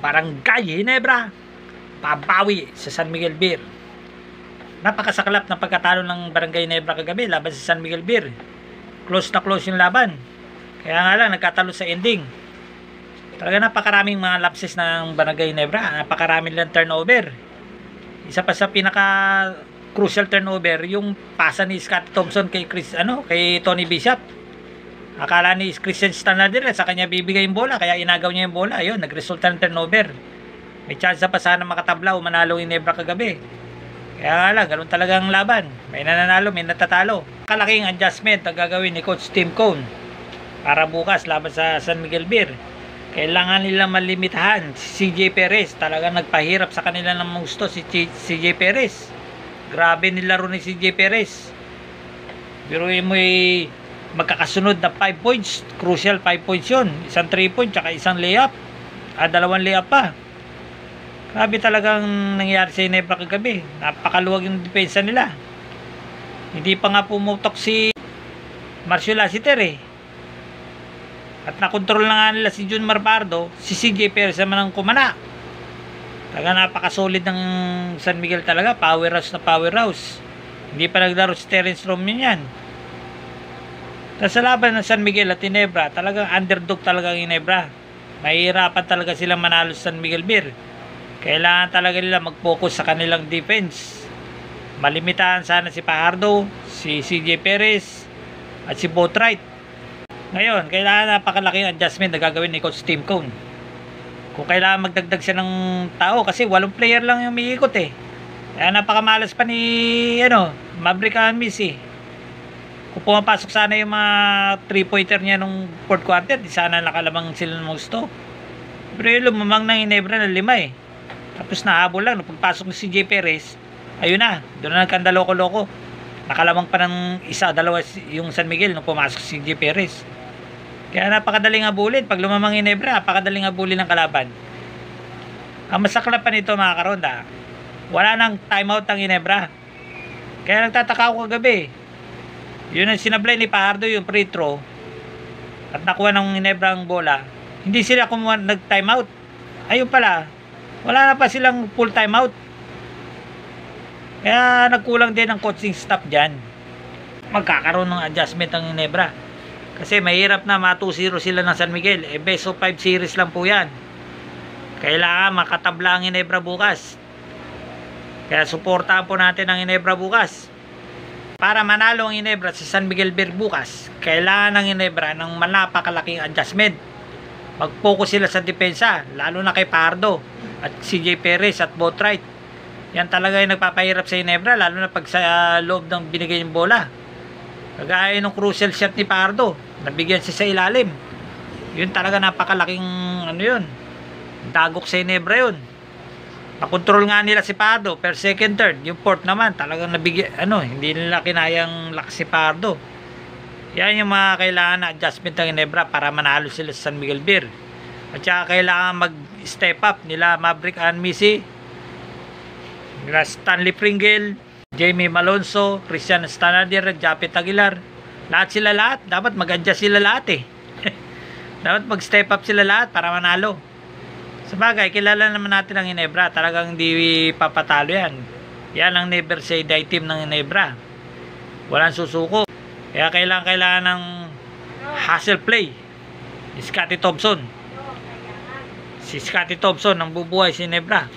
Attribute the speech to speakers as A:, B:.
A: Barangay Ginebra pabawi sa San Miguel Beer. Napakasaklap ng pagkatalo ng Barangay Ginebra kagabi laban sa San Miguel Beer. Close na close yung laban, kaya nga lang nagkatalo sa ending. Talaga napakaraming mga lapses ng Barangay Ginebra, napakaraming lang turnover. Isa pa sa pinaka crucial turnover yung pasa ni Scott Thompson kay kay Tony Bishop. Akala ni Christian Stanader sa kanya bibigay yung bola, kaya inagaw niya yung bola. Ayun, nagresulta ng turnover. May chance pa sana makatablaw, manalo yung Ginebra kagabi. Kaya nga lang, ganun talagang laban. May nananalo, may natatalo. Kalaking adjustment ang gagawin ni Coach Tim Cone para bukas laban sa San Miguel Beer. Kailangan nilang malimitahan si CJ Perez. Talagang nagpahirap sa kanila ng gusto si CJ Perez. Grabe nilaro ni CJ Perez. Biruin mo magkakasunod na 5 points. Crucial 5 points yun. Isang 3 point tsaka isang layup. Dalawang layup pa. Grabe talagang nangyari sa Ginebra kagabi. Napakaluwag yung depensa nila. Hindi pa nga pumutok si Marcio Lassiter At nakontrol na nga nila si Jun Marbardo. Si CJ Perez naman ang kumana. Talaga napakasolid ng San Miguel talaga. Powerhouse na powerhouse. Hindi pa naglaro si Terence Romeo yan. Sa laban ng San Miguel at Ginebra, talagang underdog talaga ang Ginebra. Mahihirapan talaga silang manalo sa San Miguel Beer. Kailangan talaga nila mag-focus sa kanilang defense. Malimitahan sana si Fajardo, si CJ Perez, at si Boatwright. Ngayon, kailangan napakalaking adjustment na gagawin ni Coach Tim Cone. Kung kailangan magdagdag siya ng tao, kasi 8 player lang yung umiikot Kaya napakamalas pa ni Maverick Missy. Kung pumapasok sana yung mga 3-pointer niya nung 4th quarter, di sana nakalamang sila ng gusto. Pero yung lumamang ng Ginebra na 5 Tapos nahabol lang. Nung pagpasok ni CJ Perez, ayun na, doon na nagkanda loko-loko. Nakalamang pa ng 1-2 yung San Miguel nung pumasok si CJ Perez. Kaya napakadaling habulin. Pag lumamang Ginebra, napakadaling habulin ng kalaban. Ang masaklap pa nito mga karonda, wala nang timeout ang Ginebra. Kaya nagtataka ako kagabi. Yun ang sinablay ni Fajardo yung free throw at nakuha ng Ginebra ang bola. Hindi sila kumuha nag-timeout. Ayun pala, wala na pa silang full timeout. Kaya nagkulang din ang coaching staff dyan. Magkakaroon ng adjustment ang Ginebra. Kasi mahirap na 2-0 sila ng San Miguel. Best of 5 series lang po yan. Kailangan makatabla ang Ginebra bukas. Kaya suportahan po natin ang Ginebra bukas. Para manalo ang Ginebra sa San Miguel Beer bukas, kailangan ng Ginebra ng napakalaking adjustment. Mag-focus sila sa depensa, lalo na kay Fajardo at CJ Perez at Boatwright. Yan talaga yung nagpapahirap sa Ginebra, lalo na pag sa loob ng binigay yung bola. Kagaya ng crucial shot ni Fajardo, nabigyan siya sa ilalim. Yun talaga napakalaking yun. Dagok sa Ginebra yun. Nakontrol nga nila si Fajardo per second, third. Yung fourth naman talagang nabigyan, hindi nila kinayang lakas si Fajardo. Yan yung mga kailangan na adjustment ng Ginebra para manalo sila sa San Miguel Beer. At saka kailangan mag-step up nila Maverick Missy, nila Stanley Pringle, Jamie Malonzo, Christian Stanader, Japet Aguilar. Lahat dapat mag-adjust sila lahat Dapat mag-step up sila lahat para manalo. Sabagay, kilala naman natin ang Ginebra. Talagang hindi papatalo yan. Yan ang never say die team ng Ginebra. Walang susuko. Kaya kailangan ng hustle play. Si Scotty Thompson ang bubuhay si Ginebra.